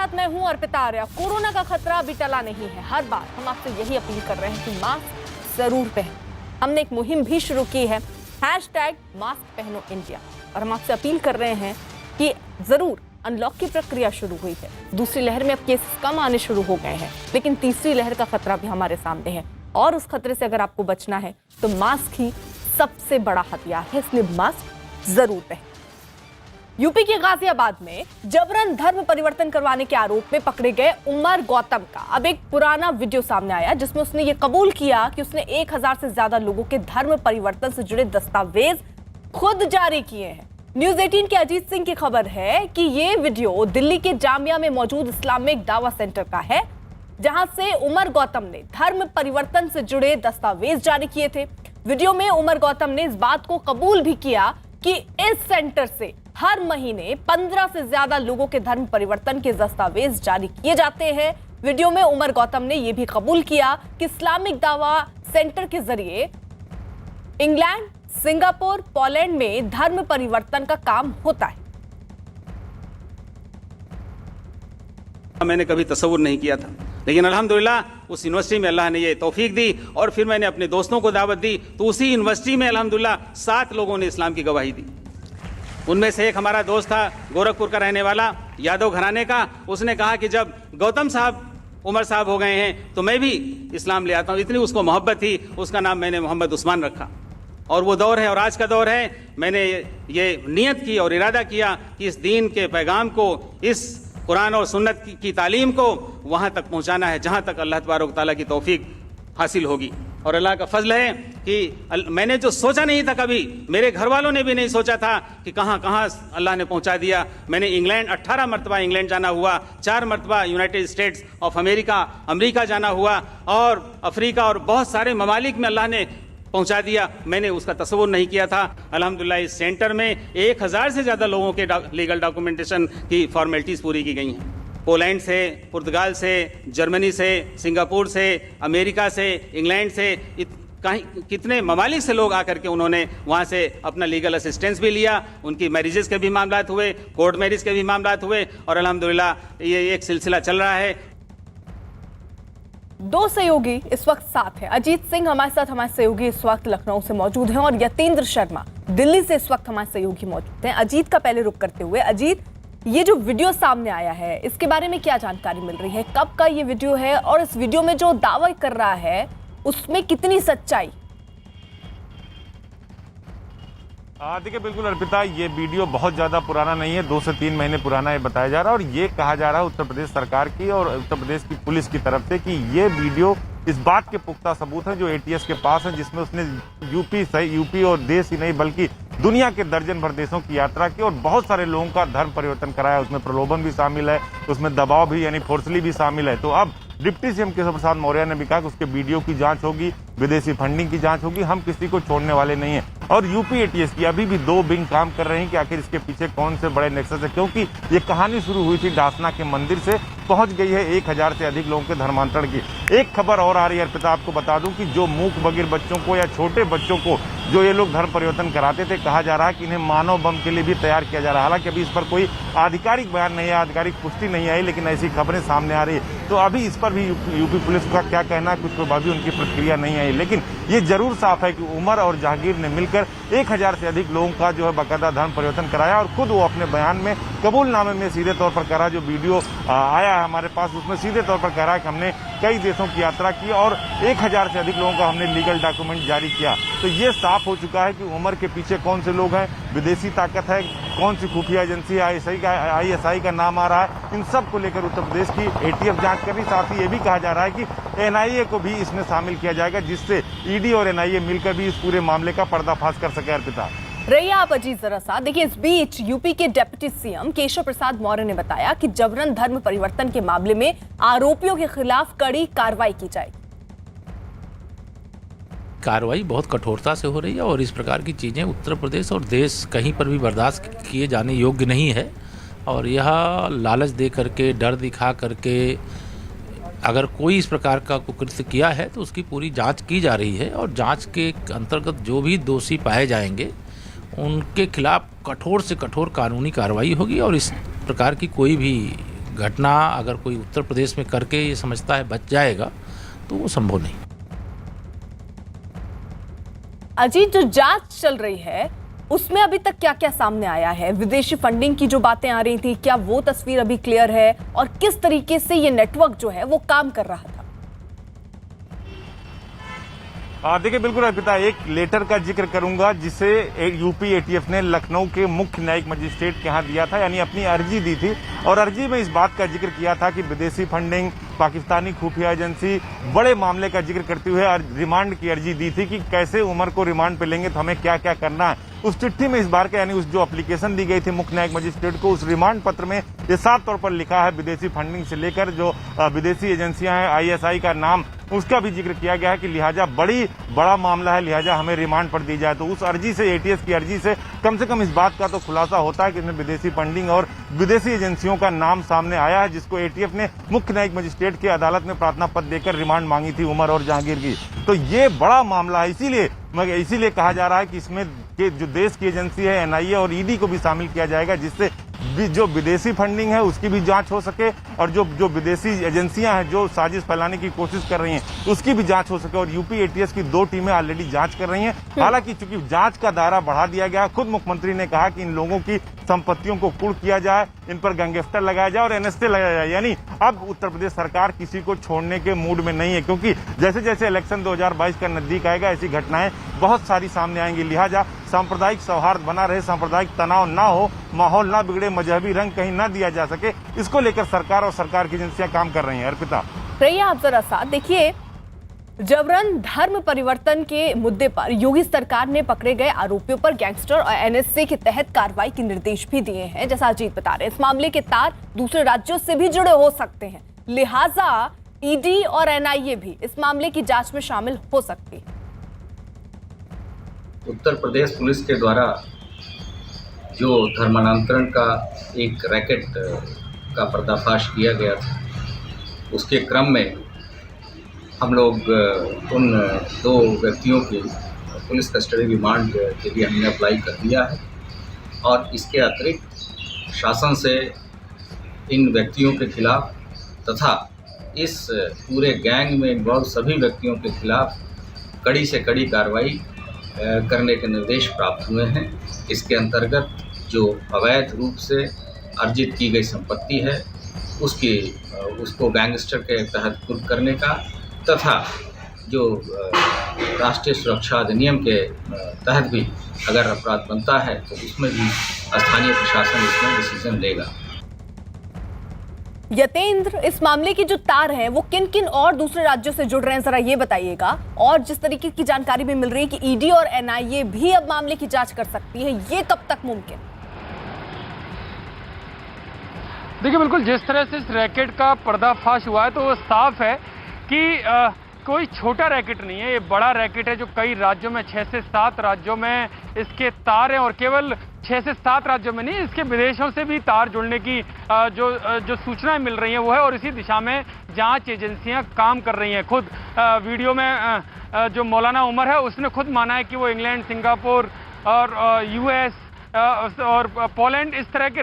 साथ मैं हूं अर्पिता आर्या। कोरोना का खतरा अभी टला नहीं है। हर बार हम आपसे यही अपील कर रहे हैं कि मास्क जरूर पहनें। हमने एक मुहिम भी शुरू की है, #मास्क पहनो इंडिया, और हम आपसे अपील कर रहे हैं कि जरूर अनलॉक की प्रक्रिया शुरू हुई है। दूसरी लहर में अब केसेस कम आने शुरू हो गए हैं, लेकिन तीसरी लहर का खतरा भी हमारे सामने है, और उस खतरे से अगर आपको बचना है तो मास्क ही सबसे बड़ा हथियार है, इसलिए मास्क जरूर पहनें। यूपी के गाजियाबाद में जबरन धर्म परिवर्तन करवाने के आरोप में पकड़े गए उमर गौतम का अब एक पुराना वीडियो सामने आया, जिसमें उसने ये कबूल किया कि उसने 1000 से ज्यादा लोगों के धर्म परिवर्तन से जुड़े दस्तावेज खुद जारी किए हैं। न्यूज़ 18 के अजीत सिंह की खबर है कि ये वीडियो दिल्ली के जामिया में मौजूद इस्लामिक दावा सेंटर का है, जहां से उमर गौतम ने धर्म परिवर्तन से जुड़े दस्तावेज जारी किए थे। वीडियो में उमर गौतम ने इस बात को कबूल भी किया कि इस सेंटर से हर महीने 15 से ज्यादा लोगों के धर्म परिवर्तन के दस्तावेज जारी किए जाते हैं। वीडियो में उमर गौतम ने यह भी कबूल किया कि इस्लामिक दावा सेंटर के जरिए इंग्लैंड, सिंगापुर, पोलैंड में धर्म परिवर्तन का काम होता है। मैंने कभी तसव्वुर नहीं किया था, लेकिन अल्हम्दुलिल्लाह उस यूनिवर्सिटी में अल्लाह ने ये तौफीक दी, और फिर मैंने अपने दोस्तों को दावत दी, तो उसी यूनिवर्सिटी में अल्हम्दुलिल्लाह 7 लोगों ने इस्लाम की गवाही दी। उनमें से एक हमारा दोस्त था, गोरखपुर का रहने वाला, यादव घराने का। उसने कहा कि जब गौतम साहब उमर साहब हो गए हैं तो मैं भी इस्लाम ले आता हूँ। इतनी उसको मोहब्बत थी, उसका नाम मैंने मोहम्मद उस्मान रखा। और वो दौर है और आज का दौर है। मैंने ये नियत की और इरादा किया कि इस दीन के पैगाम को, इस कुरान और सुन्नत की तालीम को वहाँ तक पहुँचाना है जहाँ तक अल्लाह तबारक व तआला की तौफीक हासिल होगी। और अल्लाह का फजल है कि मैंने जो सोचा नहीं था, कभी मेरे घर वालों ने भी नहीं सोचा था कि कहाँ कहाँ अल्लाह ने पहुँचा दिया। मैंने इंग्लैंड 18 मरतबा इंग्लैंड जाना हुआ, 4 मरतबा यूनाइटेड स्टेट्स ऑफ अमेरिका जाना हुआ, और अफ्रीका और बहुत सारे ममालिक में अल्लाह ने पहुंचा दिया। मैंने उसका तसव्वुर नहीं किया था। अल्हम्दुलिल्लाह इस सेंटर में 1000 से ज़्यादा लोगों के लीगल डॉक्यूमेंटेशन की फॉर्मेलिटीज़ पूरी की गई हैं। पोलैंड से, पुर्तगाल से, जर्मनी से, सिंगापुर से, अमेरिका से, इंग्लैंड से, कितने ममालिक से लोग आकर के उन्होंने वहाँ से अपना लीगल असिस्टेंस भी लिया। उनकी मैरिजेस के भी मामलात हुए, कोर्ट मैरिज के भी मामलात हुए, और अल्हम्दुलिल्लाह ये एक सिलसिला चल रहा है। 2 सहयोगी इस वक्त साथ हैं। अजीत सिंह हमारे सहयोगी इस वक्त लखनऊ से मौजूद हैं, और यतेंद्र शर्मा दिल्ली से इस वक्त हमारे सहयोगी मौजूद हैं। अजीत का पहले रुख करते हुए, अजीत, ये जो वीडियो सामने आया है इसके बारे में क्या जानकारी मिल रही है? कब का ये वीडियो है, और इस वीडियो में जो दावा कर रहा है उसमें कितनी सच्चाई? देखिए, बिल्कुल अर्पिता, ये वीडियो बहुत ज़्यादा पुराना नहीं है, 2 से 3 महीने पुराना ये बताया जा रहा है। और ये कहा जा रहा है उत्तर प्रदेश सरकार की और उत्तर प्रदेश की पुलिस की तरफ से कि ये वीडियो इस बात के पुख्ता सबूत हैं जो ATS के पास है, जिसमें उसने यूपी और देश ही नहीं बल्कि दुनिया के दर्जन भर देशों की यात्रा की और बहुत सारे लोगों का धर्म परिवर्तन कराया। उसमें प्रलोभन भी शामिल है, उसमें दबाव भी यानी फोर्सली भी शामिल है। तो अब डिप्टी CM केशव प्रसाद मौर्य ने भी कहा कि उसके वीडियो की जांच होगी, विदेशी फंडिंग की जांच होगी, हम किसी को छोड़ने वाले नहीं हैं। और यूपी ATS की अभी भी 2 विंग काम कर रहे हैं कि आखिर इसके पीछे कौन से बड़े नेक्सस है, क्योंकि ये कहानी शुरू हुई थी डासना के मंदिर से, पहुंच गई है 1000 से अधिक लोगों के धर्मांतरण की। एक खबर और आ रही है अर्पिता, आपको बता दूं कि जो मूक बधिर बच्चों को या छोटे बच्चों को जो ये लोग धर्म परिवर्तन कराते थे, कहा जा रहा है कि इन्हें मानव बम के लिए भी तैयार किया जा रहा है। हालांकि अभी इस पर कोई आधिकारिक बयान नहीं है, आधिकारिक पुष्टि नहीं आई, लेकिन ऐसी खबरें सामने आ रही है। तो अभी इस पर भी यूपी पुलिस का क्या कहना है, कुछ पर भी उनकी प्रतिक्रिया नहीं आई। लेकिन ये जरूर साफ है कि उमर और जहांगीर ने मिलकर 1000 से अधिक लोगों का जो है बाकायदा धर्म परिवर्तन कराया, और खुद वो अपने बयान में, कबूलनामे में सीधे तौर पर कह रहा है। जो वीडियो आया है हमारे पास उसमें सीधे तौर पर कह रहा है कि हमने कई देशों की यात्रा की और 1000 से अधिक लोगों का हमने लीगल डॉक्यूमेंट जारी किया। तो ये साफ हो चुका है कि उमर के पीछे कौन से लोग हैं, विदेशी ताकत है, कौन सी खुफिया एजेंसी ISI का नाम आ रहा है, इन सब को लेकर उत्तर प्रदेश की ATF जांच कर रही। साथ ही ये भी कहा जा रहा है कि NIA को भी इसमें शामिल किया जाएगा, जिससे ED और NIA मिलकर भी इस पूरे मामले का पर्दाफाश कर सके। अर्पिता, रहिए आप अजीत जरा सा। देखिए, इस बीच यूपी के डिप्टी CM केशव प्रसाद मौर्य ने बताया कि जबरन धर्म परिवर्तन के मामले में आरोपियों के खिलाफ कड़ी कार्रवाई की जाएगी। कार्रवाई बहुत कठोरता से हो रही है, और इस प्रकार की चीज़ें उत्तर प्रदेश और देश कहीं पर भी बर्दाश्त किए जाने योग्य नहीं है। और यह लालच दे करके, डर दिखा करके अगर कोई इस प्रकार का कुकृत्य किया है तो उसकी पूरी जांच की जा रही है, और जांच के अंतर्गत जो भी दोषी पाए जाएंगे उनके खिलाफ कठोर से कठोर कानूनी कार्रवाई होगी, और इस प्रकार की कोई भी घटना अगर कोई उत्तर प्रदेश में करके ये समझता है बच जाएगा तो वो संभव नहीं। अजीत, जो जांच चल रही है उसमें अभी तक क्या क्या सामने आया है? विदेशी फंडिंग की जो बातें आ रही थी, क्या वो तस्वीर अभी क्लियर है और किस तरीके से ये नेटवर्क जो है वो काम कर रहा था? देखिए बिल्कुल अर्पिता, एक लेटर का जिक्र करूंगा जिसे यूपी एटीएफ ने लखनऊ के मुख्य न्यायिक मजिस्ट्रेट के यहाँ दिया था, यानी अपनी अर्जी दी थी और अर्जी में इस बात का जिक्र किया था कि विदेशी फंडिंग, पाकिस्तानी खुफिया एजेंसी, बड़े मामले का जिक्र करते हुए रिमांड की अर्जी दी थी कि कैसे उमर को रिमांड पे लेंगे तो हमें क्या क्या करना है। उस चिट्ठी में इस बार का यानी उस जो एप्लीकेशन दी गई थी मुख्य न्यायिक मजिस्ट्रेट को, उस रिमांड पत्र में ये साफ तौर पर लिखा है विदेशी फंडिंग से लेकर जो विदेशी एजेंसियां हैं, आईएसआई का नाम, उसका भी जिक्र किया गया है कि लिहाजा बड़ा मामला है, लिहाजा हमें रिमांड पर दी जाए। तो उस अर्जी से, एटीएस की अर्जी से कम इस बात का तो खुलासा होता है कि इसमें विदेशी फंडिंग और विदेशी एजेंसियों का नाम सामने आया है, जिसको एटीएफ ने मुख्य न्यायिक मजिस्ट्रेट की अदालत में प्रार्थना पत्र देकर रिमांड मांगी थी उमर और जहांगीर की। तो ये बड़ा मामला है, इसीलिए कहा जा रहा है कि इसमें जो देश की एजेंसी है एनआईए और ईडी को भी शामिल किया जाएगा, जिससे जो विदेशी फंडिंग है उसकी भी जांच हो सके और जो विदेशी एजेंसियां हैं जो साजिश फैलाने की कोशिश कर रही हैं उसकी भी जांच हो सके। और यूपी एटीएस की 2 टीमें ऑलरेडी जांच कर रही हैं। हालांकि चूंकि जांच का दायरा बढ़ा दिया गया, खुद मुख्यमंत्री ने कहा कि इन लोगों की संपत्तियों को कुर्क किया जाए, इन पर गैंगस्टर लगाया जाए और एनएसटे लगाया जाए। यानी अब उत्तर प्रदेश सरकार किसी को छोड़ने के मूड में नहीं है, क्योंकि जैसे जैसे इलेक्शन 2022 का नजदीक आएगा ऐसी घटनाएं बहुत सारी सामने आएंगी। लिहाजा सांप्रदायिक सौहार्द बना रहे, सांप्रदायिक तनाव ना हो, माहौल ना बिगड़े, मजहबी रंग कहीं ना दिया जा सके, इसको लेकर सरकार और सरकार की एजेंसियां काम कर रही हैं। अर्पिता, रहिए आप जरा साथ। देखिए, जबरन धर्म परिवर्तन के मुद्दे पर योगी सरकार ने पकड़े गए आरोपियों पर गैंगस्टर और एनएसए के तहत कार्रवाई के निर्देश भी दिए हैं। जैसा अजीत बता रहे हैं, इस मामले के तार दूसरे राज्यों से भी जुड़े हो सकते हैं, लिहाजा ईडी और एनआईए भी इस मामले की जांच में शामिल हो सकती है। उत्तर प्रदेश पुलिस के द्वारा जो धर्मांतरण का एक रैकेट का पर्दाफाश किया गया था, उसके क्रम में हम लोग उन 2 व्यक्तियों की पुलिस कस्टडी रिमांड के लिए हमने अप्लाई कर दिया है और इसके अतिरिक्त शासन से इन व्यक्तियों के खिलाफ तथा इस पूरे गैंग में इन्वॉल्व सभी व्यक्तियों के खिलाफ कड़ी से कड़ी कार्रवाई करने के निर्देश प्राप्त हुए हैं। इसके अंतर्गत जो अवैध रूप से अर्जित की गई संपत्ति है उसको गैंगस्टर के तहत कुर्क करने का तथा जो राष्ट्रीय सुरक्षा अधिनियम के तहत भी अगर अपराध बनता है तो उसमें भी स्थानीय प्रशासन इसमें डिसीजन लेगा। यतेंद्र, इस मामले की जो तार है वो किन किन और दूसरे राज्यों से जुड़ रहे हैं, जरा ये बताइएगा। और जिस तरीके की जानकारी भी मिल रही है कि ईडी और एनआईए भी अब मामले की जांच कर सकती है, ये कब तक मुमकिन? देखिए, बिल्कुल जिस तरह से इस रैकेट का पर्दाफाश हुआ है तो वो साफ है कि कोई छोटा रैकेट नहीं है, ये बड़ा रैकेट है जो कई राज्यों में 6 से 7 राज्यों में इसके तार हैं और केवल 6 से 7 राज्यों में नहीं, इसके विदेशों से भी तार जुड़ने की जो सूचनाएं मिल रही हैं वो है और इसी दिशा में जांच एजेंसियां काम कर रही हैं। खुद वीडियो में जो मौलाना उमर है उसने खुद माना है कि वो इंग्लैंड, सिंगापुर और यूएस और पोलैंड इस तरह के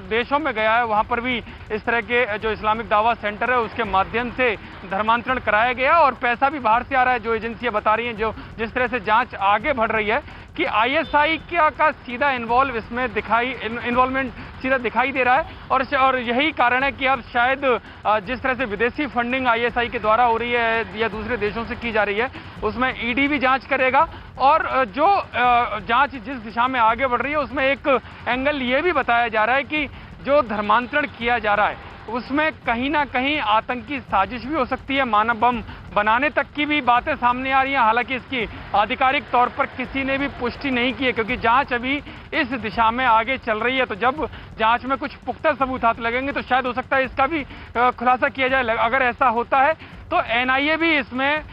देशों में गया है, वहाँ पर भी इस तरह के जो इस्लामिक दावा सेंटर है उसके माध्यम से धर्मांतरण कराया गया और पैसा भी बाहर से आ रहा है। जो एजेंसियां बता रही हैं, जो जिस तरह से जांच आगे बढ़ रही है कि आईएसआई का सीधा इन्वॉल्वमेंट सीधा दिखाई दे रहा है और यही कारण है कि अब शायद जिस तरह से विदेशी फंडिंग आईएसआई के द्वारा हो रही है या दूसरे देशों से की जा रही है उसमें ईडी भी जांच करेगा और जो जांच जिस दिशा में आगे बढ़ रही है उसमें एक एंगल ये भी बताया जा रहा है कि जो धर्मांतरण किया जा रहा है उसमें कहीं ना कहीं आतंकी साजिश भी हो सकती है, मानव बम बनाने तक की भी बातें सामने आ रही हैं। हालांकि इसकी आधिकारिक तौर पर किसी ने भी पुष्टि नहीं की है क्योंकि जांच अभी इस दिशा में आगे चल रही है। तो जब जांच में कुछ पुख्ता सबूत हाथ लगेंगे तो शायद हो सकता है इसका भी खुलासा किया जाए। अगर ऐसा होता है तो एनआईए भी इसमें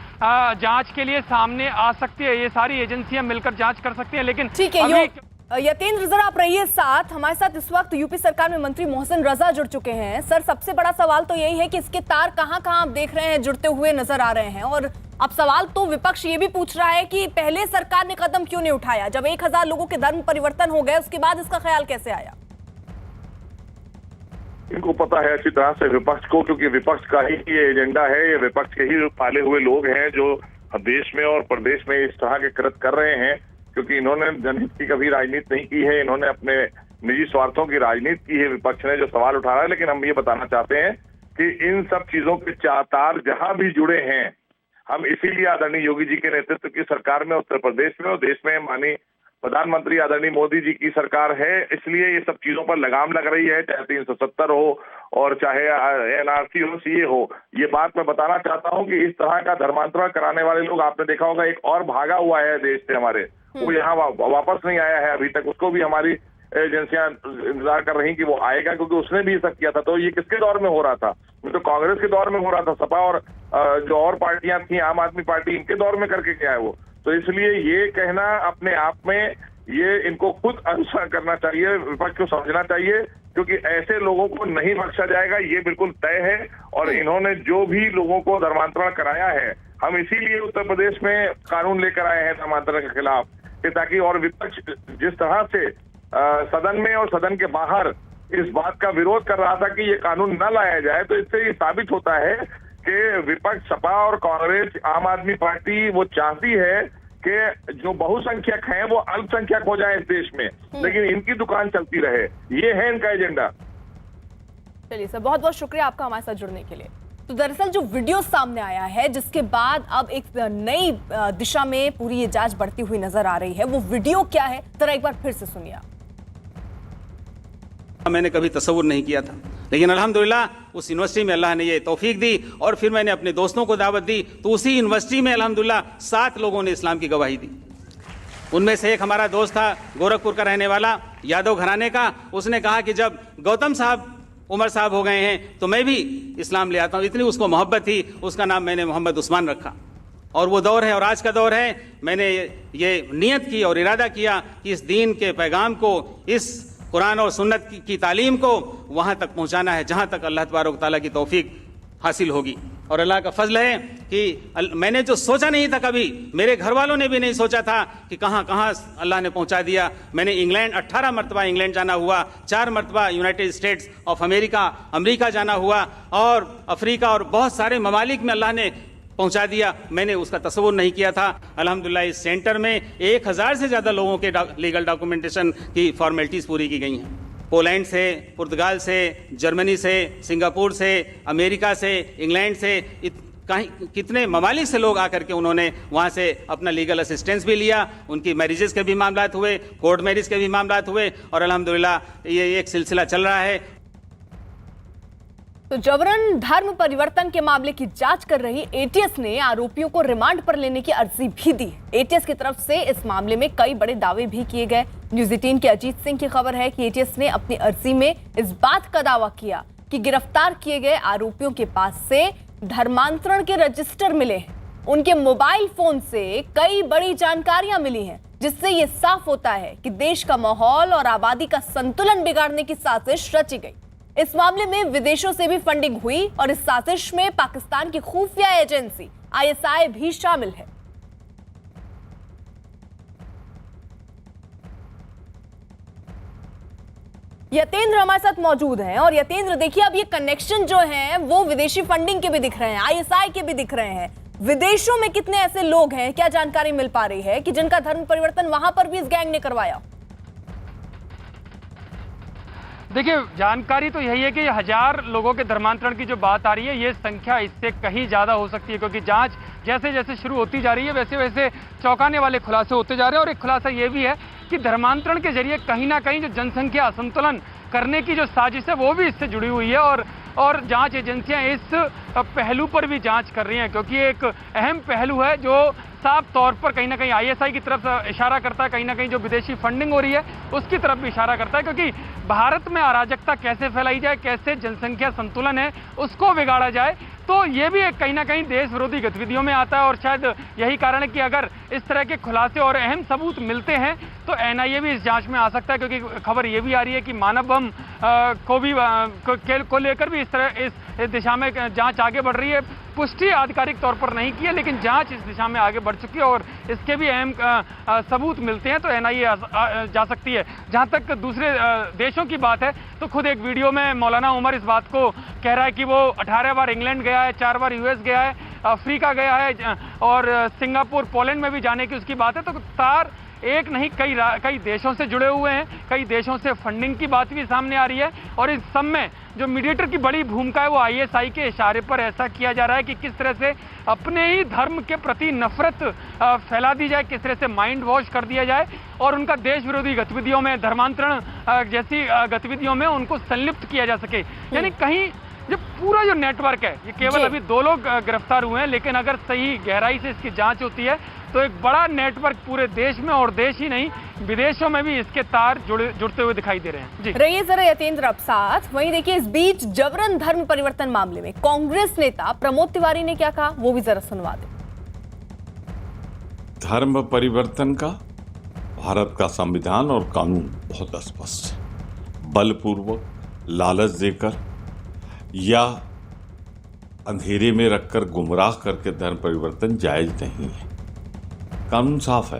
जांच के लिए सामने आ सकती है, ये सारी एजेंसियां मिलकर जांच कर सकती हैं। लेकिन ठीक है, यतेंद्र जरा आप रहिए साथ। हमारे साथ इस वक्त यूपी सरकार में मंत्री मोहसिन रजा जुड़ चुके हैं। सर, सबसे बड़ा सवाल तो यही है कि इसके तार कहां कहां आप देख रहे हैं जुड़ते हुए नजर आ रहे हैं, और अब सवाल तो विपक्ष ये भी पूछ रहा है कि पहले सरकार ने कदम क्यों नहीं उठाया? जब 1000 लोगों के धर्म परिवर्तन हो गए उसके बाद इसका ख्याल कैसे आया? इनको पता है अच्छी तरह से विपक्ष को, क्योंकि विपक्ष का ही ये एजेंडा है, ये विपक्ष के ही पाले हुए लोग हैं जो देश में और प्रदेश में इस तरह के कृत्य कर रहे हैं, क्योंकि इन्होंने जनहित की कभी राजनीति नहीं की है, इन्होंने अपने निजी स्वार्थों की राजनीति की है। विपक्ष ने जो सवाल उठा रहा है, लेकिन हम ये बताना चाहते हैं कि इन सब चीजों के तार जहां भी जुड़े हैं, हम इसीलिए आदरणीय योगी जी के नेतृत्व की सरकार में उत्तर प्रदेश में और देश में माननीय प्रधानमंत्री आदरणीय मोदी जी की सरकार है, इसलिए ये सब चीजों पर लगाम लग रही है, चाहे 370 हो और चाहे एनआरसी हो, सीए हो। ये बात मैं बताना चाहता हूं कि इस तरह का धर्मांतरण कराने वाले लोग, आपने देखा होगा एक और भागा हुआ है देश से हमारे, वो यहाँ वापस नहीं आया है अभी तक, उसको भी हमारी एजेंसियां इंतजार कर रही कि वो आएगा, क्योंकि उसने भी ये सब किया था। तो ये किसके दौर में हो रहा था? तो कांग्रेस के दौर में हो रहा था, सपा और जो और पार्टियां थी, आम आदमी पार्टी, इनके दौर में करके क्या है वो। तो इसलिए ये कहना अपने आप में, ये इनको खुद अनुसरण करना चाहिए, विपक्ष को समझना चाहिए, क्योंकि ऐसे लोगों को नहीं बख्शा जाएगा, ये बिल्कुल तय है। और इन्होंने जो भी लोगों को धर्मांतरण कराया है, हम इसीलिए उत्तर प्रदेश में कानून लेकर आए हैं धर्मांतरण के खिलाफ, कि ताकि और विपक्ष जिस तरह से सदन में और सदन के बाहर इस बात का विरोध कर रहा था कि ये कानून न लाया जाए, तो इससे ये साबित होता है कि विपक्ष, सपा और कांग्रेस, आम आदमी पार्टी वो चाहती है कि जो बहुसंख्यक हैं वो अल्पसंख्यक हो जाए इस देश में, लेकिन इनकी दुकान चलती रहे। ये है इनका एजेंडा। चलिए सर, बहुत बहुत शुक्रिया आपका हमारे साथ जुड़ने के लिए। तो दरअसल जो वीडियो सामने आया है, जिसके बाद अब एक नई दिशा में पूरी ये जांच बढ़ती हुई नजर आ रही है, वो वीडियो क्या है जरा एक बार फिर से सुनिए आप। मैंने कभी तसव्वुर नहीं किया था, लेकिन अल्हम्दुलिल्लाह उस यूनिवर्सिटी में अल्लाह ने ये तौफीक दी और फिर मैंने अपने दोस्तों को दावत दी, तो उसी यूनिवर्सिटी में अल्हम्दुलिल्लाह 7 लोगों ने इस्लाम की गवाही दी। उनमें से एक हमारा दोस्त था, गोरखपुर का रहने वाला, यादव घराने का। उसने कहा कि जब गौतम साहब उमर साहब हो गए हैं तो मैं भी इस्लाम ले आता हूँ। इतनी उसको मोहब्बत थी, उसका नाम मैंने मोहम्मद उस्मान रखा। और वो दौर है और आज का दौर है। मैंने ये नियत की और इरादा किया कि इस दीन के पैगाम को, इस कुरान और सुन्नत की तालीम को वहाँ तक पहुँचाना है जहाँ तक अल्लाह तबारक व तआला की तौफीक हासिल होगी। और अल्लाह का फजल है कि मैंने जो सोचा नहीं था, कभी मेरे घर वालों ने भी नहीं सोचा था कि कहाँ कहाँ अल्लाह ने पहुँचा दिया। मैंने इंग्लैंड 18 मरतबा इंग्लैंड जाना हुआ, 4 मरतबा यूनाइटेड स्टेट्स ऑफ अमेरिका जाना हुआ, और अफ्रीका और बहुत सारे ममालिक में अल्लाह ने पहुंचा दिया। मैंने उसका तसव्वुर नहीं किया था। अल्हम्दुलिल्लाह इस सेंटर में 1000 से ज़्यादा लोगों के लीगल डॉक्यूमेंटेशन की फॉर्मेलिटीज़ पूरी की गई हैं। पोलैंड से, पुर्तगाल से, जर्मनी से, सिंगापुर से, अमेरिका से, इंग्लैंड से, कितने ममालिक से लोग आकर के उन्होंने वहाँ से अपना लीगल असिस्टेंस भी लिया। उनकी मैरिजेस के भी मामलात हुए, कोर्ट मैरिज के भी मामलात हुए, और अल्हम्दुलिल्लाह ये एक सिलसिला चल रहा है। तो जबरन धर्म परिवर्तन के मामले की जांच कर रही एटीएस ने आरोपियों को रिमांड पर लेने की अर्जी भी दी। एटीएस की तरफ से इस मामले में कई बड़े दावे भी किए गए। न्यूज़ 18 के अजीत सिंह की खबर है कि एटीएस ने अपनी अर्जी में इस बात का दावा किया कि गिरफ्तार किए गए आरोपियों के पास से धर्मांतरण के रजिस्टर मिले हैं। उनके मोबाइल फोन से कई बड़ी जानकारियां मिली हैं, जिससे ये साफ होता है कि देश का माहौल और आबादी का संतुलन बिगाड़ने की साजिश रची गई। इस मामले में विदेशों से भी फंडिंग हुई और इस साजिश में पाकिस्तान की खुफिया एजेंसी आईएसआई भी शामिल है। यतेंद्र हमारे साथ मौजूद हैं। और यतेंद्र, देखिए अब ये कनेक्शन जो हैं वो विदेशी फंडिंग के भी दिख रहे हैं, आईएसआई के भी दिख रहे हैं। विदेशों में कितने ऐसे लोग हैं, क्या जानकारी मिल पा रही है कि जिनका धर्म परिवर्तन वहां पर भी इस गैंग ने करवाया? देखिए, जानकारी तो यही है कि 1000 लोगों के धर्मांतरण की जो बात आ रही है, ये संख्या इससे कहीं ज़्यादा हो सकती है, क्योंकि जांच जैसे जैसे शुरू होती जा रही है वैसे वैसे चौंकाने वाले खुलासे होते जा रहे हैं। और एक खुलासा ये भी है कि धर्मांतरण के जरिए कहीं ना कहीं जो जनसंख्या असंतुलन करने की जो साजिश है वो भी इससे जुड़ी हुई है। और जांच एजेंसियां इस पहलू पर भी जांच कर रही हैं, क्योंकि एक अहम पहलू है जो साफ तौर पर कहीं ना कहीं आईएसआई की तरफ इशारा करता है, कहीं ना कहीं जो विदेशी फंडिंग हो रही है उसकी तरफ भी इशारा करता है। क्योंकि भारत में अराजकता कैसे फैलाई जाए, कैसे जनसंख्या संतुलन है उसको बिगाड़ा जाए, तो ये भी एक कहीं ना कहीं देश विरोधी गतिविधियों में आता है। और शायद यही कारण है कि अगर इस तरह के खुलासे और अहम सबूत मिलते हैं तो एनआईए भी इस जांच में आ सकता है, क्योंकि खबर ये भी आ रही है कि मानव बम को लेकर भी इस तरह इस दिशा में जांच आगे बढ़ रही है। पुष्टि आधिकारिक तौर पर नहीं की है, लेकिन जांच इस दिशा में आगे बढ़ चुकी है और इसके भी अहम सबूत मिलते हैं तो एनआईए जा सकती है। जहां तक दूसरे देशों की बात है तो खुद एक वीडियो में मौलाना उमर इस बात को कह रहा है कि वो 18 बार इंग्लैंड गया है, 4 बार यूएस गया है, अफ्रीका गया है और सिंगापुर, पोलैंड में भी जाने की उसकी बात है। तो तार एक नहीं कई देशों से जुड़े हुए हैं, कई देशों से फंडिंग की बात भी सामने आ रही है और इस सब में जो मीडिएटर की बड़ी भूमिका है वो आईएसआई के इशारे पर ऐसा किया जा रहा है कि किस तरह से अपने ही धर्म के प्रति नफरत फैला दी जाए, किस तरह से माइंड वॉश कर दिया जाए और उनका देश विरोधी गतिविधियों में, धर्मांतरण जैसी गतिविधियों में उनको संलिप्त किया जा सके। यानी कहीं जो पूरा जो नेटवर्क है, ये केवल अभी 2 लोग गिरफ्तार हुए हैं, लेकिन अगर सही गहराई से इसकी जांच होती है तो एक बड़ा नेटवर्क पूरे देश में और देश ही नहीं विदेशों में भी इसके तार जुड़ते हुए दिखाई दे रहे हैं। जी रहिए जरा यतेंद्र अब साथ। वहीं देखिए इस बीच जबरन धर्म परिवर्तन मामले में कांग्रेस नेता प्रमोद तिवारी ने क्या कहा, वो भी जरा सुनवा दें। धर्म परिवर्तन का भारत का संविधान और कानून बहुत स्पष्ट है। बलपूर्वक, लालच देकर या अंधेरे में रखकर गुमराह करके धर्म परिवर्तन जायज नहीं है। कानून साफ है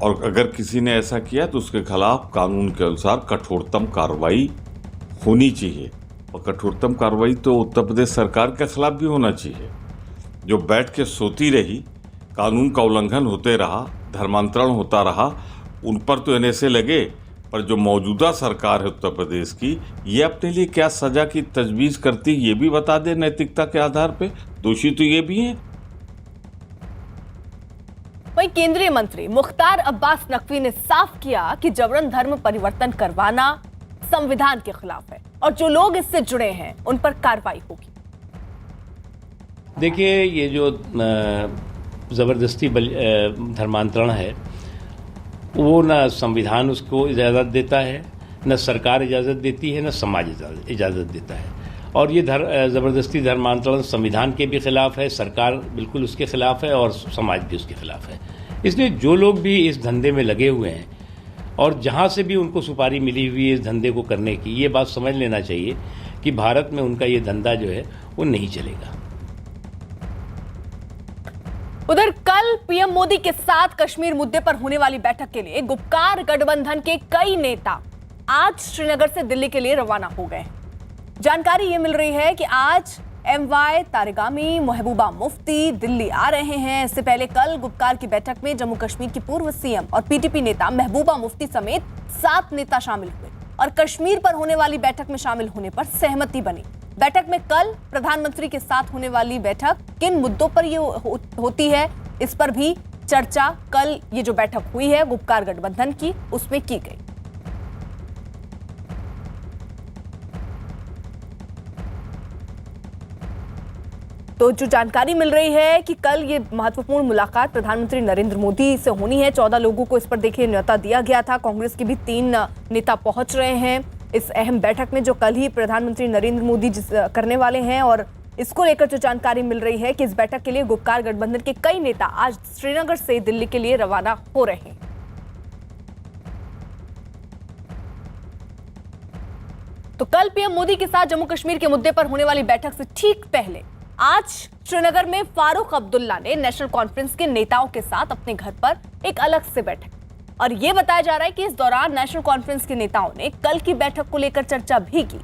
और अगर किसी ने ऐसा किया तो उसके खिलाफ कानून के अनुसार कठोरतम कार्रवाई होनी चाहिए और कठोरतम कार्रवाई तो उत्तर प्रदेश सरकार के खिलाफ भी होना चाहिए। जो बैठ के सोती रही, कानून का उल्लंघन होते रहा, धर्मांतरण होता रहा, उन पर तो एनएसए लगे, पर जो मौजूदा सरकार है उत्तर प्रदेश की, ये अपने लिए क्या सजा की तजवीज़ करती ये भी बता दे नैतिकता के आधार पे। दोषी तो ये भी हैं। वहीं केंद्रीय मंत्री मुख्तार अब्बास नकवी ने साफ किया कि जबरन धर्म परिवर्तन करवाना संविधान के खिलाफ है और जो लोग इससे जुड़े हैं उन पर कार्रवाई होगी। देखिए, ये जो जबरदस्ती धर्मांतरण है वो न संविधान उसको इजाज़त देता है, न सरकार इजाज़त देती है, न समाज इजाज़त देता है। और ये ज़बरदस्ती धर्मांतरण संविधान के भी खिलाफ है, सरकार बिल्कुल उसके खिलाफ है और समाज भी उसके खिलाफ है। इसलिए जो लोग भी इस धंधे में लगे हुए हैं और जहाँ से भी उनको सुपारी मिली हुई है इस धंधे को करने की, ये बात समझ लेना चाहिए कि भारत में उनका ये धंधा जो है वो नहीं चलेगा। उधर कल पीएम मोदी के साथ कश्मीर मुद्दे पर होने वाली बैठक के लिए गुपकार गठबंधन के कई नेता आज श्रीनगर से दिल्ली के लिए रवाना हो गए। जानकारी ये मिल रही है कि आज एमवाई तारिगामी, महबूबा मुफ्ती दिल्ली आ रहे हैं। इससे पहले कल गुपकार की बैठक में जम्मू कश्मीर की पूर्व सीएम और पीटीपी नेता महबूबा मुफ्ती समेत 7 नेता शामिल हुए और कश्मीर पर होने वाली बैठक में शामिल होने पर सहमति बनी। बैठक में कल प्रधानमंत्री के साथ होने वाली बैठक किन मुद्दों पर ये होती है, इस पर भी चर्चा कल ये जो बैठक हुई है गुपकार गठबंधन की, उसमें की गई। तो जो जानकारी मिल रही है कि कल ये महत्वपूर्ण मुलाकात प्रधानमंत्री नरेंद्र मोदी से होनी है। 14 लोगों को इस पर देखिए न्योता दिया गया था। कांग्रेस के भी 3 नेता पहुंच रहे हैं इस अहम बैठक में जो कल ही प्रधानमंत्री नरेंद्र मोदी करने वाले हैं। और इसको लेकर जो जानकारी मिल रही है कि इस बैठक के लिए गुपकार गठबंधन के कई नेता आज श्रीनगर से दिल्ली के लिए रवाना हो रहे हैं। तो कल पीएम मोदी के साथ जम्मू कश्मीर के मुद्दे पर होने वाली बैठक से ठीक पहले आज श्रीनगर में फारूक अब्दुल्ला ने नेशनल कॉन्फ्रेंस के नेताओं के साथ अपने घर पर एक अलग से बैठक और यह बताया जा रहा है कि इस दौरान नेशनल कॉन्फ्रेंस के नेताओं ने कल की बैठक को लेकर चर्चा भी की।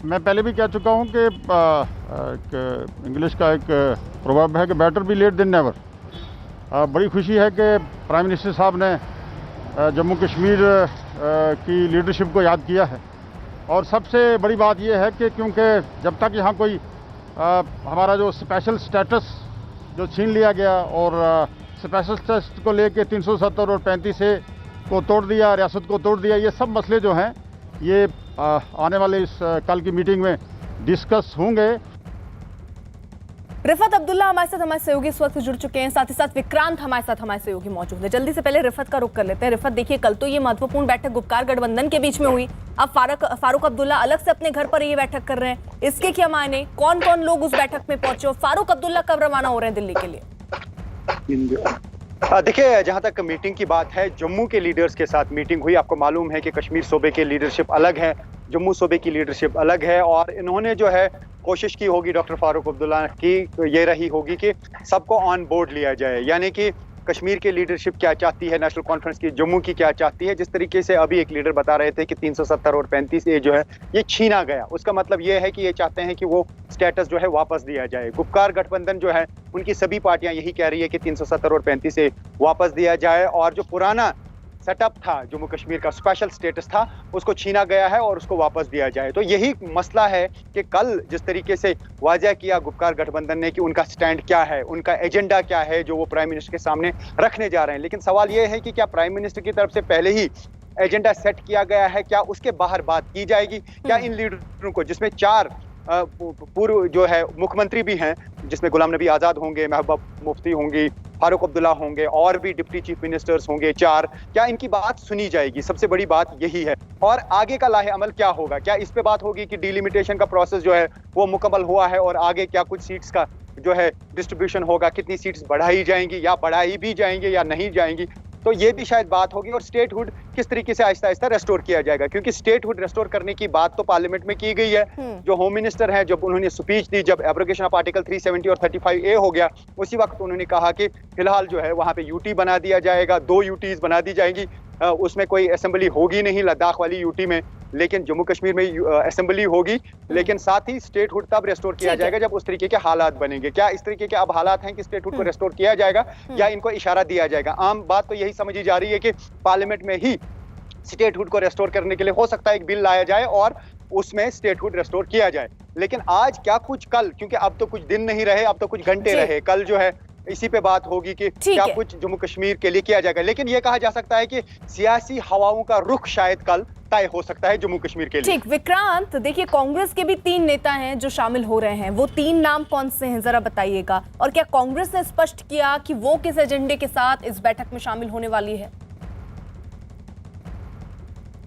मैं पहले भी कह चुका हूं कि इंग्लिश का एक प्रभाव है कि better be late than never. बड़ी खुशी है कि प्राइम मिनिस्टर साहब ने जम्मू कश्मीर की लीडरशिप को याद किया है और सबसे बड़ी बात यह है कि क्योंकि जब तक यहाँ कोई हमारा जो स्पेशल स्टेटस जो छीन लिया गया और स्पेशल स्टेटस को लेके 370 और 35 ए को तोड़ दिया, रियासत को तोड़ दिया, ये सब मसले जो हैं ये आने वाले इस कल की मीटिंग में डिस्कस होंगे। रिफत अब्दुल्ला हमारे साथ सहयोगी इस वक्त जुड़ चुके हैं, साथ ही साथ विक्रांत हमारे साथ सहयोगी मौजूद है। जल्दी से पहले रिफत का रुख कर लेते हैं। रिफत, देखिए कल तो ये महत्वपूर्ण बैठक गुपकार गठबंधन के बीच में हुई, अब फारूक अब्दुल्ला अलग से अपने घर पर ये बैठक कर रहे हैं, इसके क्या मायने, कौन कौन लोग उस बैठक में पहुंचे और फारूक अब्दुल्ला कब रवाना हो रहे हैं दिल्ली के लिए? देखिए, जहां तक मीटिंग की बात है, जम्मू के लीडर्स के साथ मीटिंग हुई। आपको मालूम है कि कश्मीर सूबे की लीडरशिप अलग है, जम्मू सूबे की लीडरशिप अलग है, और इन्होंने जो है कोशिश की होगी डॉक्टर फारूक अब्दुल्ला की, ये रही होगी कि सबको ऑन बोर्ड लिया जाए। यानी कि कश्मीर की लीडरशिप क्या चाहती है, नेशनल कॉन्फ्रेंस की जम्मू की क्या चाहती है। जिस तरीके से अभी एक लीडर बता रहे थे कि 370 और 35 ये जो है ये छीना गया, उसका मतलब ये है कि ये चाहते हैं कि वो स्टेटस जो है वापस दिया जाए। गुपकार गठबंधन जो है उनकी सभी पार्टियां यही कह रही है कि 370 और 35 से वापस दिया जाए, और जो पुराना सेटअप था जम्मू कश्मीर का, स्पेशल स्टेटस था, उसको छीना गया है और उसको वापस दिया जाए। तो यही मसला है कि कल जिस तरीके से वाज़ह किया गुपकार गठबंधन ने कि उनका स्टैंड क्या है, उनका एजेंडा क्या है जो वो प्राइम मिनिस्टर के सामने रखने जा रहे हैं। लेकिन सवाल ये है कि क्या प्राइम मिनिस्टर की तरफ से पहले ही एजेंडा सेट किया गया है, क्या उसके बाहर बात की जाएगी? क्या इन लीडरों को, जिसमें 4 पूर्व जो है मुख्यमंत्री भी हैं, जिसमें गुलाम नबी आज़ाद होंगे, महबूबा मुफ्ती होंगी, फारूक अब्दुल्ला होंगे, और भी डिप्टी चीफ मिनिस्टर्स होंगे 4, क्या इनकी बात सुनी जाएगी? सबसे बड़ी बात यही है। और आगे का लाहे अमल क्या होगा? क्या इस पे बात होगी कि डिलिमिटेशन का प्रोसेस जो है वो मुकम्मल हुआ है, और आगे क्या कुछ सीट्स का जो है डिस्ट्रीब्यूशन होगा, कितनी सीट्स बढ़ाई जाएंगी या बढ़ाई भी जाएंगी या नहीं जाएंगी? तो ये भी शायद बात होगी। और स्टेटहुड किस तरीके से आहिस्ता आहिस्ता रेस्टोर किया जाएगा, क्योंकि स्टेटहुड रेस्टोर करने की बात तो पार्लियामेंट में की गई है। जो होम मिनिस्टर हैं, जब उन्होंने स्पीच दी, जब एब्रोगेशन ऑफ आर्टिकल 370 और 35A हो गया, उसी वक्त उन्होंने कहा कि फिलहाल जो है वहां पे यूटी बना दिया जाएगा, 2 यूटीज बना दी जाएंगी, उसमें कोई असेंबली होगी नहीं लद्दाख वाली यूटी में, लेकिन जम्मू कश्मीर में असेंबली होगी। लेकिन साथ ही स्टेटहुड तब रेस्टोर किया जाएगा जब उस तरीके के हालात बनेंगे। क्या इस तरीके के अब हालात हैं कि स्टेटहुड को रेस्टोर किया जाएगा, या इनको इशारा दिया जाएगा? आम बात तो यही समझी जा रही है कि पार्लियामेंट में ही स्टेटहुड को रेस्टोर करने के लिए हो सकता है एक बिल लाया जाए और उसमें स्टेटहुड रेस्टोर किया जाए। लेकिन आज क्या कुछ कल, क्योंकि अब तो कुछ दिन नहीं रहे, अब तो कुछ घंटे रहे, कल जो है इसी पे बात होगी कि क्या कुछ जम्मू कश्मीर के लिए किया जाएगा। लेकिन यह कहा जा सकता है कि सियासी हवाओं का रुख शायद कल तय हो सकता है जम्मू कश्मीर के लिए। ठीक, विक्रांत, देखिए कांग्रेस के भी 3 नेता हैं जो शामिल हो रहे हैं, वो 3 नाम कौन से हैं जरा बताइएगा, और क्या कांग्रेस ने स्पष्ट किया कि वो किस एजेंडे के साथ इस बैठक में शामिल होने वाली है?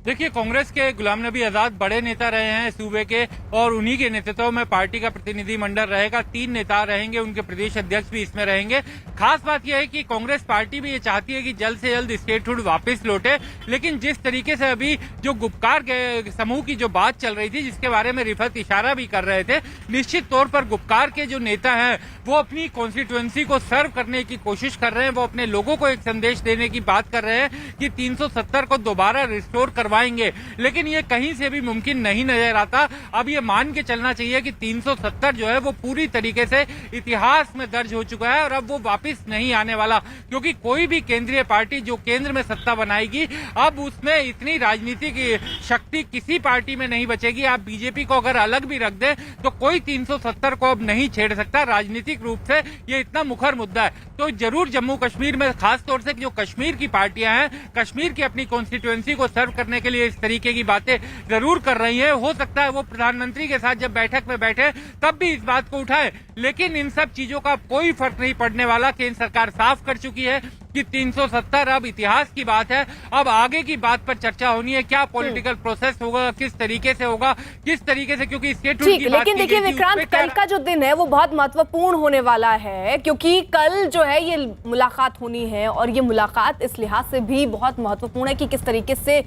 देखिए, कांग्रेस के गुलाम नबी आजाद बड़े नेता रहे हैं सूबे के, और उन्हीं के नेतृत्व में पार्टी का प्रतिनिधिमंडल रहेगा। 3 नेता रहेंगे, उनके प्रदेश अध्यक्ष भी इसमें रहेंगे। खास बात यह है कि कांग्रेस पार्टी भी ये चाहती है कि जल्द से जल्द स्टेटहुड वापस लौटे, लेकिन जिस तरीके से अभी जो गुपकार के समूह की जो बात चल रही थी, जिसके बारे में रिफत इशारा भी कर रहे थे, निश्चित तौर पर गुपकार के जो नेता हैं वो अपनी कॉन्स्टिट्यूएंसी को सर्व करने की कोशिश कर रहे हैं। वो अपने लोगों को एक संदेश देने की बात कर रहे हैं कि 370 को दोबारा रिस्टोर करवाएंगे, लेकिन ये कहीं से भी मुमकिन नहीं नजर आता। अब ये मान के चलना चाहिए कि 370 जो है वो पूरी तरीके से इतिहास में दर्ज हो चुका है और अब वो वापस नहीं आने वाला, क्योंकि कोई भी केंद्रीय पार्टी जो केंद्र में सत्ता बनाएगी, अब उसमें इतनी राजनीतिक शक्ति किसी पार्टी में नहीं बचेगी। आप बीजेपी को अगर अलग भी रख दें तो कोई 370 को अब नहीं छेड़ सकता। राजनीतिक रूप से ये इतना मुखर मुद्दा है। तो जरूर जम्मू कश्मीर में खास तौर से जो कश्मीर की पार्टियां हैं, कश्मीर की अपनी कॉन्स्टिट्यूएंसी को सर्व करने के लिए इस तरीके की बातें जरूर कर रही हैं। हो सकता है वो प्रधानमंत्री के साथ जब बैठक में बैठे तब भी इस बात को उठाए, लेकिन इन सब चीजों का कोई फर्क नहीं पड़ने वाला। केंद्र सरकार साफ कर चुकी है कि 370 अब इतिहास की बात है। अब आगे की बात पर चर्चा होनी है, क्या पॉलिटिकल प्रोसेस होगा, किस तरीके से होगा, किस तरीके से, क्योंकि स्टेटहुड की बात लेकिन देखिए विक्रांत, कल का जो दिन है वो बहुत महत्वपूर्ण होने वाला है, क्योंकि कल जो है ये मुलाकात होनी है, और ये मुलाकात इस लिहाज से भी बहुत महत्वपूर्ण है कि किस तरीके से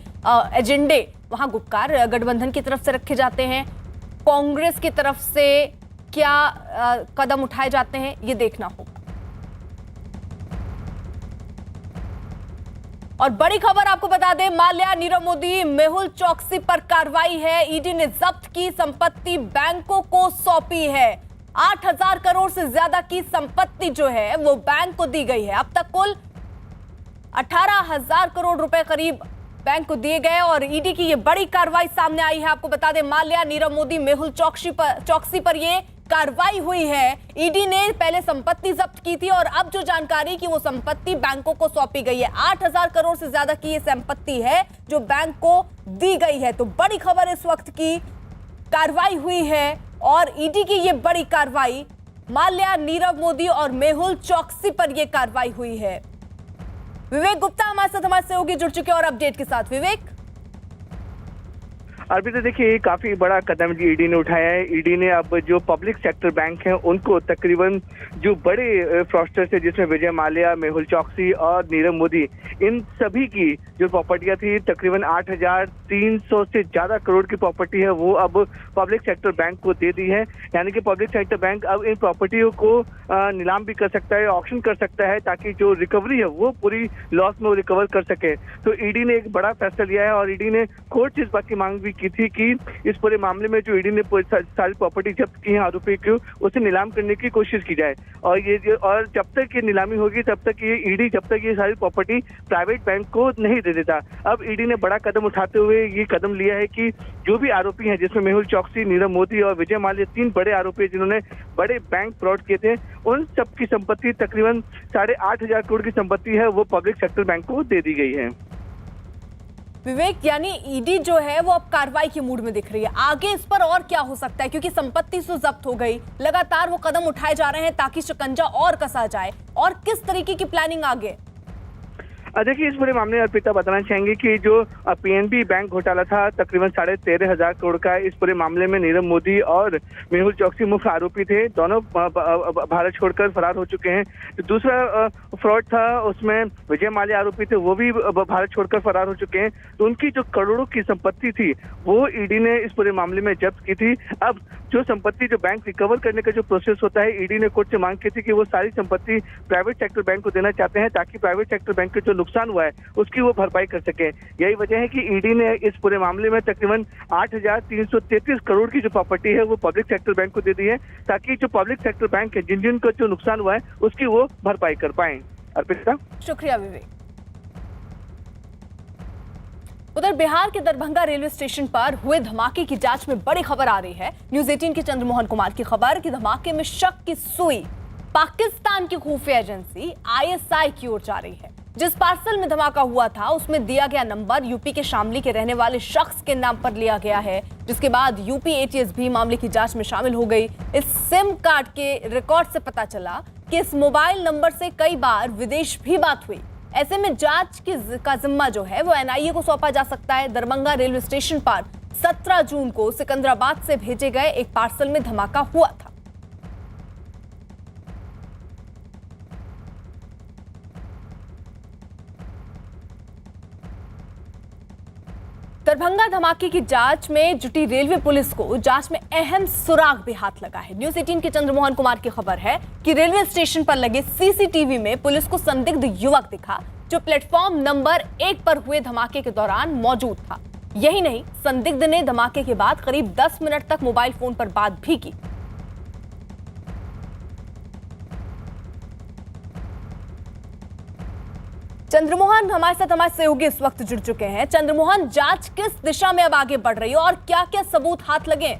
एजेंडे वहां गुपकार गठबंधन की तरफ से रखे जाते हैं, कांग्रेस की तरफ से क्या कदम उठाए जाते हैं, ये देखना होगा। और बड़ी खबर आपको बता दें, माल्या, नीरव मोदी, मेहुल चौकसी पर कार्रवाई है। ईडी ने जब्त की संपत्ति बैंकों को सौंपी है। 8,000 करोड़ से ज्यादा की संपत्ति जो है वो बैंक को दी गई है। अब तक कुल 18,000 करोड़ रुपए करीब बैंक को दिए गए, और ईडी की ये बड़ी कार्रवाई सामने आई है। आपको बता दें, माल्या, नीरव मोदी, मेहुल चौकसी पर ये कार्रवाई हुई है। ईडी ने पहले संपत्ति जब्त की थी, और अब जो जानकारी की वो संपत्ति बैंकों को सौंपी गई है। 8,000 करोड़ से ज्यादा की ये संपत्ति है जो बैंक को दी गई है। तो बड़ी खबर इस वक्त की कार्रवाई हुई है, और ईडी की ये बड़ी कार्रवाई, माल्या, नीरव मोदी और मेहुल चौकसी पर यह कार्रवाई हुई है। विवेक गुप्ता हमारे साथ हमारे सहयोगी जुड़ चुके और अपडेट के साथ। विवेक, अर्पिता देखिए, ये काफी बड़ा कदम ईडी ने उठाया है। ईडी ने अब जो पब्लिक सेक्टर बैंक हैं उनको तकरीबन जो बड़े फ्रॉडस्टर्स है जिसमें विजय माल्या, मेहुल चौकसी और नीरव मोदी, इन सभी की जो प्रॉपर्टियां थी तकरीबन 8,300 से ज्यादा करोड़ की प्रॉपर्टी है वो अब पब्लिक सेक्टर बैंक को दे दी है। यानी कि पब्लिक सेक्टर बैंक अब इन प्रॉपर्टियों को नीलाम भी कर सकता है, ऑक्शन कर सकता है, ताकि जो रिकवरी है वो पूरी लॉस में रिकवर कर सके। तो ईडी ने एक बड़ा फैसला लिया है और ईडी ने कोर्ट से इस बात की मांग भी की थी कि इस पूरे मामले में जो ईडी ने सारी प्रॉपर्टी जब्त की है आरोपी की, उसे नीलाम करने की कोशिश की जाए। और जब तक ये नीलामी होगी तब तक ये ईडी जब तक ये सारी प्रॉपर्टी प्राइवेट बैंक को नहीं दे देता। अब ईडी ने बड़ा कदम उठाते हुए ये कदम लिया है कि जो भी आरोपी हैं जिसमें मेहुल चौकसी, नीरव मोदी और विजय माल्या, 3 बड़े आरोपी हैं जिन्होंने बड़े बैंक फ्रॉड किए थे, उन सबकी संपत्ति तकरीबन 8,500 करोड़ की संपत्ति है वो पब्लिक सेक्टर बैंक को दे दी गई है। विवेक, यानी ईडी जो है वो अब कार्रवाई के मूड में दिख रही है। आगे इस पर और क्या हो सकता है, क्योंकि संपत्ति तो जब्त हो गई, लगातार वो कदम उठाए जा रहे हैं ताकि शिकंजा और कसा जाए, और किस तरीके की प्लानिंग आगे? देखिए, इस पूरे मामले में अर्पिता बताना चाहेंगे कि जो पीएनबी बैंक घोटाला था तकरीबन 13,500 करोड़ का, इस पूरे मामले में नीरव मोदी और मेहुल चौकसी मुख्य आरोपी थे। दोनों भारत छोड़कर फरार हो चुके हैं। तो दूसरा फ्रॉड था उसमें विजय माल्या आरोपी थे, वो भी भारत छोड़कर फरार हो चुके हैं। तो उनकी जो करोड़ों की संपत्ति थी वो ईडी ने इस पूरे मामले में जब्त की थी। अब जो संपत्ति जो बैंक रिकवर करने का जो प्रोसेस होता है, ईडी ने कोर्ट से मांग की थी कि वो सारी संपत्ति प्राइवेट सेक्टर बैंक को देना चाहते हैं ताकि प्राइवेट सेक्टर बैंक के जो नुकसान हुआ है उसकी वो भरपाई कर सके। यही वजह है कि ईडी ने इस पूरे मामले में तकरीबन 8,333 करोड़ की जो प्रॉपर्टी है वो पब्लिक सेक्टर बैंक को दे दी है, ताकि जो पब्लिक सेक्टर बैंक है जिनको जो नुकसान हुआ है उसकी वो भरपाई कर पाए। अर्पिता, शुक्रिया विवेक। उधर बिहार के दरभंगा रेलवे स्टेशन पर हुए धमाके की जांच में बड़ी खबर आ रही है। न्यूज़ 18 के चंद्रमोहन कुमार की खबर कि धमाके में शक की सुई पाकिस्तान की खुफिया एजेंसी ISI की ओर जा रही है। जिस पार्सल में धमाका हुआ था उसमें दिया गया नंबर यूपी के शामली के रहने वाले शख्स के नाम पर लिया गया है, जिसके बाद यूपी ATS भी मामले की जांच में शामिल हो गई। इस सिम कार्ड के रिकॉर्ड से पता चला कि इस मोबाइल नंबर से कई बार विदेश भी बात हुई। ऐसे में जांच का जिम्मा जो है वो NIA को सौंपा जा सकता है। दरभंगा रेलवे स्टेशन पर 17 जून को सिकंदराबाद से भेजे गए एक पार्सल में धमाका हुआ था। दरभंगा धमाके की जांच में जुटी रेलवे पुलिस को जांच में अहम सुराग भी हाथ लगा है। न्यूज़ 18 के चंद्रमोहन कुमार की खबर है कि रेलवे स्टेशन पर लगे CCTV में पुलिस को संदिग्ध युवक दिखा जो प्लेटफॉर्म नंबर 1 पर हुए धमाके के दौरान मौजूद था। यही नहीं, संदिग्ध ने धमाके के बाद करीब 10 मिनट तक मोबाइल फोन पर बात भी की। चंद्रमोहन हमारे साथ हमारे सहयोगी इस वक्त जुड़ चुके हैं। चंद्रमोहन, जांच किस दिशा में अब आगे बढ़ रही है और क्या क्या सबूत हाथ लगे?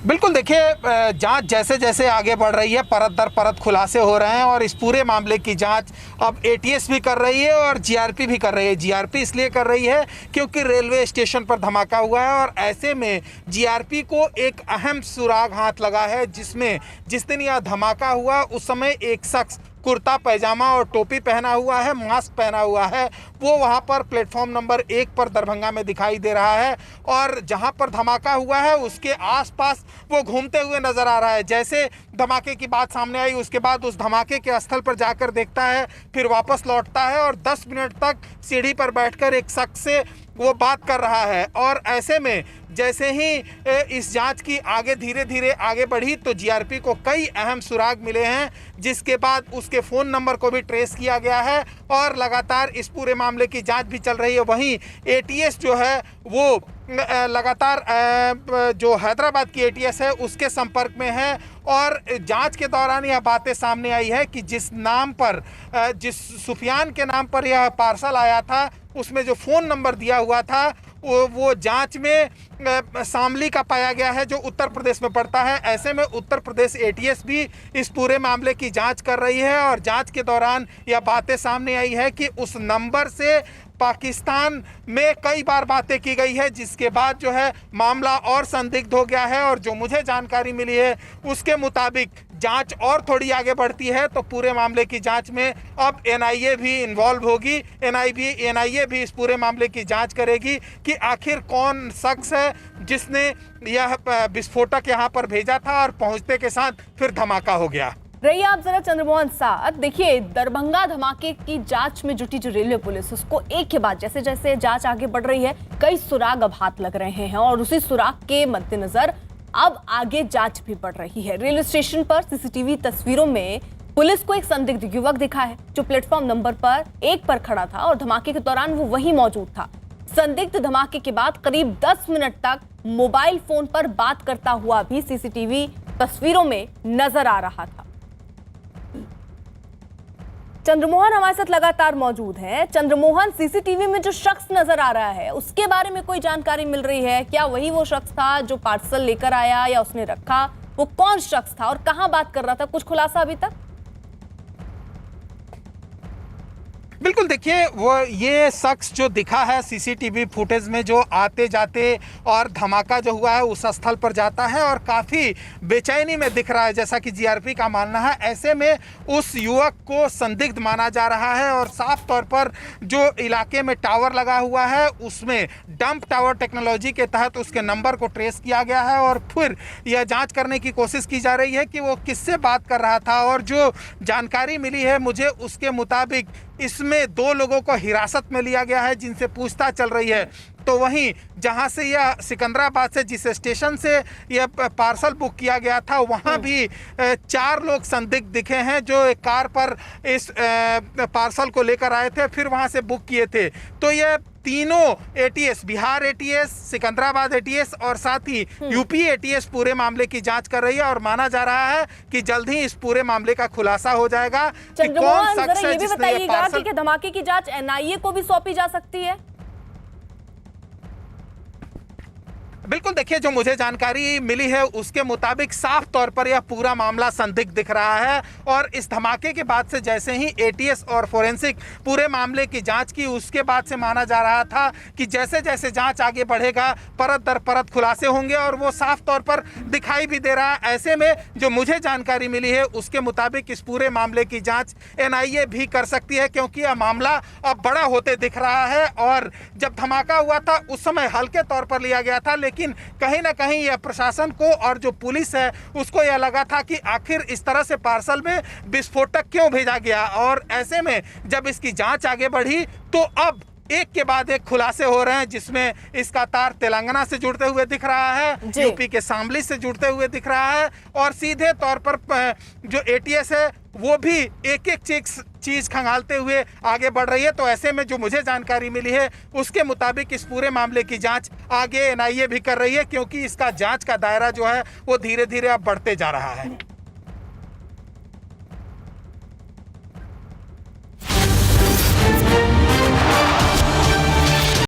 बिल्कुल, देखिए, जांच जैसे जैसे आगे बढ़ रही है परत दर परत खुलासे हो रहे हैं और इस पूरे मामले की जांच अब ATS भी कर रही है और GRP भी कर रही है। GRP इसलिए कर रही है क्योंकि रेलवे स्टेशन पर धमाका हुआ है और ऐसे में GRP को एक अहम सुराग हाथ लगा है, जिसमें जिस दिन यह धमाका हुआ उस समय एक शख्स कुर्ता पैजामा और टोपी पहना हुआ है, मास्क पहना हुआ है, वो वहाँ पर प्लेटफॉर्म नंबर 1 पर दरभंगा में दिखाई दे रहा है और जहाँ पर धमाका हुआ है उसके आसपास वो घूमते हुए नजर आ रहा है। जैसे धमाके की बात सामने आई उसके बाद उस धमाके के स्थल पर जाकर देखता है, फिर वापस लौटता है और 10 मिनट तक सीढ़ी पर बैठकर एक शख्स से वो बात कर रहा है। और ऐसे में जैसे ही इस जांच की आगे धीरे धीरे आगे बढ़ी तो GRP को कई अहम सुराग मिले हैं, जिसके बाद उसके फ़ोन नंबर को भी ट्रेस किया गया है और लगातार इस पूरे मामले की जांच भी चल रही है। वहीं ATS जो है वो लगातार जो हैदराबाद की ATS है उसके संपर्क में है और जांच के दौरान यह बातें सामने आई है कि जिस नाम पर जिस सुफियान के नाम पर यह पार्सल आया था उसमें जो फ़ोन नंबर दिया हुआ था वो जांच में शामली का पाया गया है जो उत्तर प्रदेश में पड़ता है। ऐसे में उत्तर प्रदेश ATS भी इस पूरे मामले की जांच कर रही है और जांच के दौरान यह बातें सामने आई है कि उस नंबर से पाकिस्तान में कई बार बातें की गई है, जिसके बाद जो है मामला और संदिग्ध हो गया है। और जो मुझे जानकारी मिली है उसके मुताबिक जांच और थोड़ी आगे बढ़ती है तो पूरे मामले की जांच में अब एनआईए भी इन्वॉल्व होगी। एनआईए भी इस पूरे मामले की जांच करेगी कि आखिर कौन शख्स है जिसने यह विस्फोटक यहां पर भेजा था और पहुंचते के साथ फिर धमाका हो गया। रहिए आप जरा चंद्रमोहन साथ। देखिए, दरभंगा धमाके की जांच में जुटी जो रेलवे पुलिस, उसको एक के बाद जैसे जैसे जांच आगे बढ़ रही है कई सुराग अब हाथ लग रहे हैं और उसी सुराग के मद्देनजर अब आगे जांच भी बढ़ रही है। रेलवे स्टेशन पर सीसीटीवी तस्वीरों में पुलिस को एक संदिग्ध युवक दिखा है जो प्लेटफॉर्म नंबर पर 1 पर खड़ा था और धमाके के दौरान वो वहीं मौजूद था। संदिग्ध धमाके के बाद करीब 10 मिनट तक मोबाइल फोन पर बात करता हुआ भी सीसीटीवी तस्वीरों में नजर आ रहा था। चंद्रमोहन हमारे साथ लगातार मौजूद हैं। चंद्रमोहन, सीसीटीवी में जो शख्स नजर आ रहा है उसके बारे में कोई जानकारी मिल रही है? क्या वही वो शख्स था जो पार्सल लेकर आया या उसने रखा? वो कौन शख्स था और कहां बात कर रहा था? कुछ खुलासा अभी तक? बिल्कुल, देखिए वो ये शख्स जो दिखा है सीसीटीवी फुटेज में, जो आते जाते और धमाका जो हुआ है उस स्थल पर जाता है और काफ़ी बेचैनी में दिख रहा है, जैसा कि जीआरपी का मानना है। ऐसे में उस युवक को संदिग्ध माना जा रहा है और साफ तौर पर जो इलाके में टावर लगा हुआ है उसमें डंप टावर टेक्नोलॉजी के तहत उसके नंबर को ट्रेस किया गया है और फिर यह जाँच करने की कोशिश की जा रही है कि वो किससे बात कर रहा था। और जो जानकारी मिली है मुझे उसके मुताबिक इसमें 2 लोगों को हिरासत में लिया गया है जिनसे पूछताछ चल रही है। तो वहीं जहां से यह सिकंदराबाद से जिस स्टेशन से यह पार्सल बुक किया गया था वहां भी 4 लोग संदिग्ध दिखे हैं जो एक कार पर इस पार्सल को लेकर आए थे, फिर वहां से बुक किए थे। तो यह तीनों ATS, Bihar ATS, Secunderabad ATS और साथ ही यूपी एटीएस पूरे मामले की जांच कर रही है और माना जा रहा है कि जल्द ही इस पूरे मामले का खुलासा हो जाएगा कि कौन शख्स है जिसने ये पार्सल। कि धमाके की जांच एनआईए को भी सौंपी जा सकती है? बिल्कुल, देखिए जो मुझे जानकारी मिली है उसके मुताबिक साफ तौर पर यह पूरा मामला संदिग्ध दिख रहा है और इस धमाके के बाद से जैसे ही एटीएस और फोरेंसिक पूरे मामले की जांच की उसके बाद से माना जा रहा था कि जैसे जैसे जांच आगे बढ़ेगा परत दर परत खुलासे होंगे और वो साफ तौर पर दिखाई भी दे रहा है। ऐसे में जो मुझे जानकारी मिली है उसके मुताबिक इस पूरे मामले की जाँच एनआईए भी कर सकती है क्योंकि यह मामला अब बड़ा होते दिख रहा है। और जब धमाका हुआ था उस समय हल्के तौर पर लिया गया था, लेकिन कहीं ना कहीं यह प्रशासन को और जो पुलिस है उसको यह लगा था कि आखिर इस तरह से पार्सल में विस्फोटक क्यों भेजा गया। और ऐसे में जब इसकी जांच आगे बढ़ी तो अब एक के बाद एक खुलासे हो रहे हैं जिसमें इसका तार तेलंगाना से जुड़ते हुए दिख रहा है, यूपी के शामली से जुड़ते हुए दिख रहा है और सीधे तौर पर जो एटीएस है वो भी एक एक चीज खंगालते हुए आगे बढ़ रही है। तो ऐसे में जो मुझे जानकारी मिली है उसके मुताबिक इस पूरे मामले की जांच आगे एनआईए भी कर रही है क्योंकि इसका जांच का दायरा जो है वो धीरे धीरे अब बढ़ते जा रहा है।